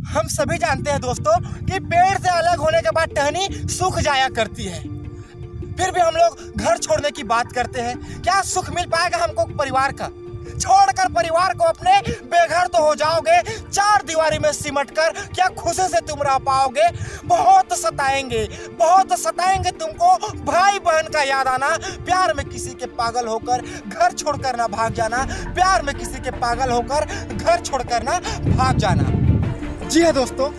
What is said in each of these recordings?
हम सभी जानते हैं दोस्तों कि पेड़ से अलग होने के बाद टहनी सूख जाया करती है। फिर भी हम लोग घर छोड़ने की बात करते हैं। क्या सुख मिल पाएगा हमको परिवार का? छोड़कर परिवार को अपने बेघर तो हो जाओगे, चार दीवारी में सिमट कर क्या खुशी से तुम रह पाओगे? बहुत सताएंगे तुमको भाई बहन का याद आना, प्यार में किसी के पागल होकर घर छोड़कर ना भाग जाना, प्यार में किसी के पागल होकर घर छोड़कर ना भाग जाना। जी हाँ दोस्तों,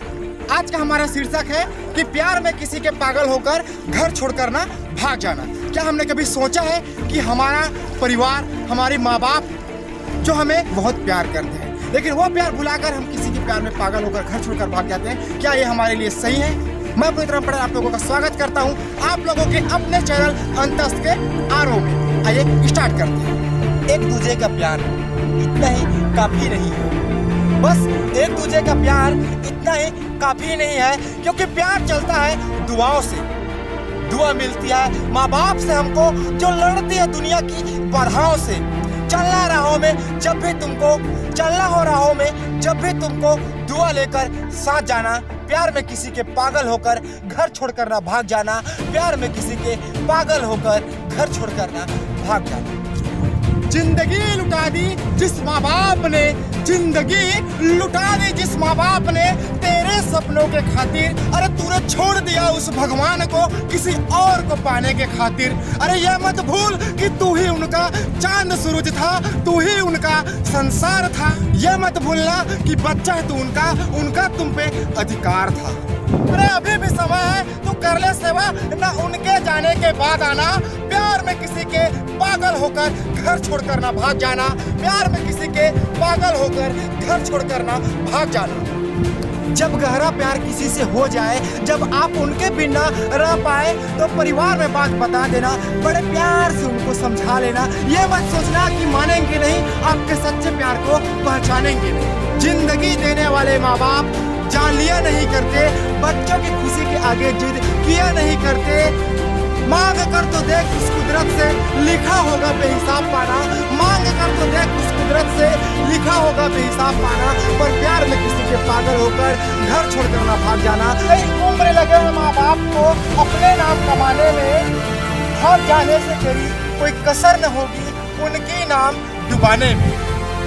आज का हमारा शीर्षक है कि प्यार में किसी के पागल होकर घर छोड़कर ना भाग जाना। क्या हमने कभी सोचा है कि हमारा परिवार, हमारे माँ बाप जो हमें बहुत प्यार करते हैं, लेकिन वो प्यार भुलाकर हम किसी के प्यार में पागल होकर घर छोड़कर भाग जाते हैं? क्या ये हमारे लिए सही है? मैं पूरी तरह आप लोगों का स्वागत करता हूँ आप लोगों के अपने चैनल अंतस्थ के आरोप में। आइए स्टार्ट करते हैं। एक दूसरे का प्यार इतना ही काफी नहीं है, बस एक दूसरे का प्यार इतना ही काफी नहीं है, क्योंकि प्यार चलता है दुआओं से। दुआ मिलती है माँ बाप से हमको, जो लड़ती है दुनिया की बाधाओं से। चलना राहों में जब भी तुमको दुआ लेकर साथ जाना, प्यार में किसी के पागल होकर घर छोड़कर ना भाग जाना, प्यार में किसी के पागल होकर घर छोड़कर ना भाग जाना। जिंदगी लुटा दी जिस माँ बाप ने, जिंदगी लुटा दी जिस माँ बाप ने तेरे सपनों के खातिर। अरे तूने छोड़ दिया उस भगवान को किसी और को पाने के खातिर। अरे ये मत भूल कि तू ही उनका चांद सूरज था, तू ही उनका संसार था। ये मत भूलना कि बच्चा तू उनका तुम पे अधिकार था। अरे अभी भी समय है, तू कर ले सेवा, ना उनके जाने के बाद आना। प्यार में किसी के पागल होकर घर छोड़कर ना भाग जाना, प्यार में किसी के पागल होकर घर छोड़कर ना भाग जाना। जब गहरा प्यार किसी से हो जाए, जब आप उनके बिना रह पाए, तो परिवार में बात बता देना, बड़े प्यार से उनको समझा लेना। ये मत सोचना कि मानेंगे नहीं, आपके सच्चे प्यार को पहचानेंगे नहीं। जिंदगी देने वाले माँ बाप जान लिया नहीं करते, बच्चों की खुशी के आगे जिद किया नहीं करते। मांग कर तो देख उस कुदरत से लिखा होगा बेहिसाब पाना, मांग कर तो देख उस कुदरत से लिखा होगा बेहिसाब पाना। पर प्यार में किसी के पागल होकर घर छोड़कर ना भाग जाना। कई उम्र लगे हैं माँ बाप को अपने नाम कमाने में, भाग जाने से करीब कोई कसर न होगी उनकी नाम डुबाने में।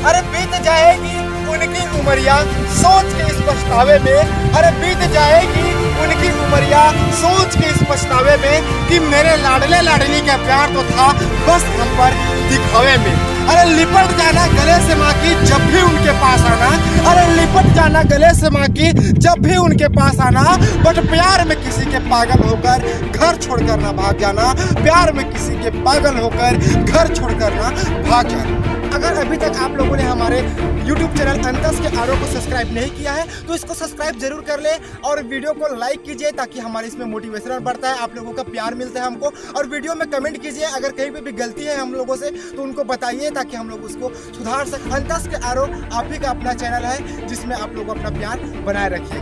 अरे बीत जाएगी उनकी उमरिया सोच के इस पछतावे में, अरे बीत जाएगी उनकी उमरिया सोच के इस पछतावे में कि मेरे लाडले लाडली का प्यार तो था बस हम पर दिखावे में। अरे लिपट जाना गले से माँ की जब भी उनके पास आना, अरे लिपट जाना गले से माँ की जब भी उनके पास आना। बट प्यार में किसी के पागल होकर घर छोड़कर ना भाग जाना, प्यार में किसी के पागल होकर घर छोड़कर ना भाग जाना। अगर अभी तक आप लोगों ने हमारे YouTube चैनल अंतस्थ के आरोप को सब्सक्राइब नहीं किया है, तो इसको सब्सक्राइब जरूर कर ले और वीडियो को लाइक कीजिए, ताकि हमारे इसमें मोटिवेशन बढ़ता है, आप लोगों का प्यार मिलता है हमको। और वीडियो में कमेंट कीजिए, अगर कहीं पे भी गलती है हम लोगों से तो उनको बताइए, ताकि हम लोग उसको सुधार सकें। अंतस्थ के आरोप आप ही का अपना चैनल है, जिसमें आप लोग अपना प्यार बनाए रखिएगा।